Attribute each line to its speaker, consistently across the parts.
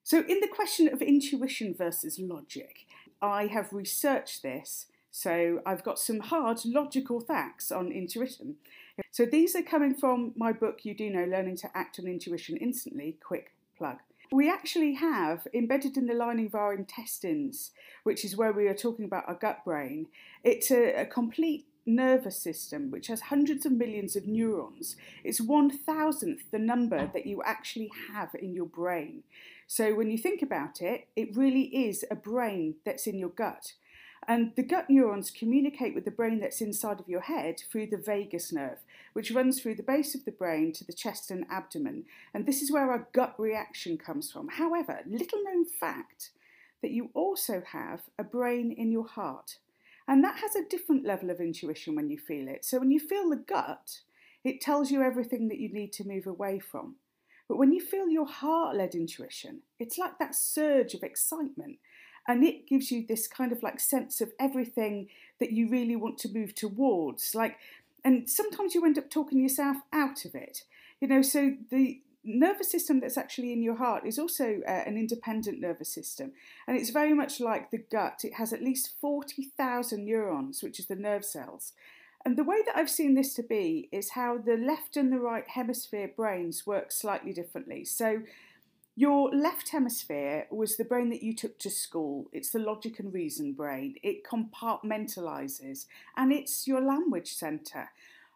Speaker 1: So in the question of intuition versus logic, I have researched this. So I've got some hard logical facts on intuition. So these are coming from my book, You Do Know, Learning to Act on Intuition Instantly, quick plug. We actually have, embedded in the lining of our intestines, which is where we are talking about our gut brain, it's a complete nervous system which has hundreds of millions of neurons. It's 1,000th the number that you actually have in your brain. So when you think about it, it really is a brain that's in your gut. And the gut neurons communicate with the brain that's inside of your head through the vagus nerve, which runs through the base of the brain to the chest and abdomen. And this is where our gut reaction comes from. However, little known fact that you also have a brain in your heart. And that has a different level of intuition when you feel it. So when you feel the gut, it tells you everything that you need to move away from. But when you feel your heart-led intuition, it's like that surge of excitement. And it gives you this kind of like sense of everything that you really want to move towards. And sometimes you end up talking yourself out of it. So the nervous system that's actually in your heart is also an independent nervous system, and it's very much like the gut. It has at least 40,000 neurons, which is the nerve cells. And the way that I've seen this to be is how the left and the right hemisphere brains work slightly differently. So your left hemisphere was the brain that you took to school. It's the logic and reason brain. It compartmentalizes, and it's your language center.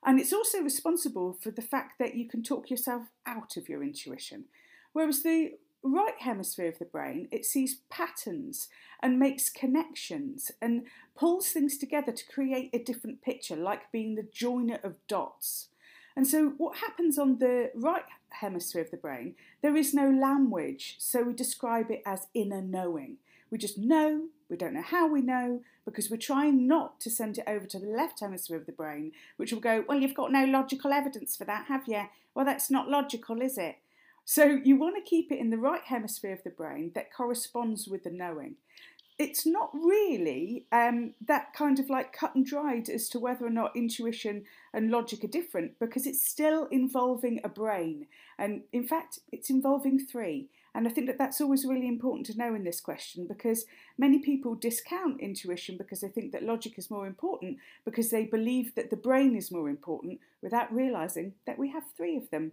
Speaker 1: And it's also responsible for the fact that you can talk yourself out of your intuition. Whereas the right hemisphere of the brain, it sees patterns and makes connections and pulls things together to create a different picture, like being the joiner of dots. And so what happens on the right hemisphere of the brain, there is no language, so we describe it as inner knowing. We just know, we don't know how we know, because we're trying not to send it over to the left hemisphere of the brain, which will go, well, you've got no logical evidence for that, have you? Well, that's not logical, is it? So you want to keep it in the right hemisphere of the brain that corresponds with the knowing. It's not really that kind of like cut and dried as to whether or not intuition and logic are different, because it's still involving a brain. And in fact, it's involving three. And I think that that's always really important to know in this question, because many people discount intuition because they think that logic is more important, because they believe that the brain is more important, without realising that we have three of them.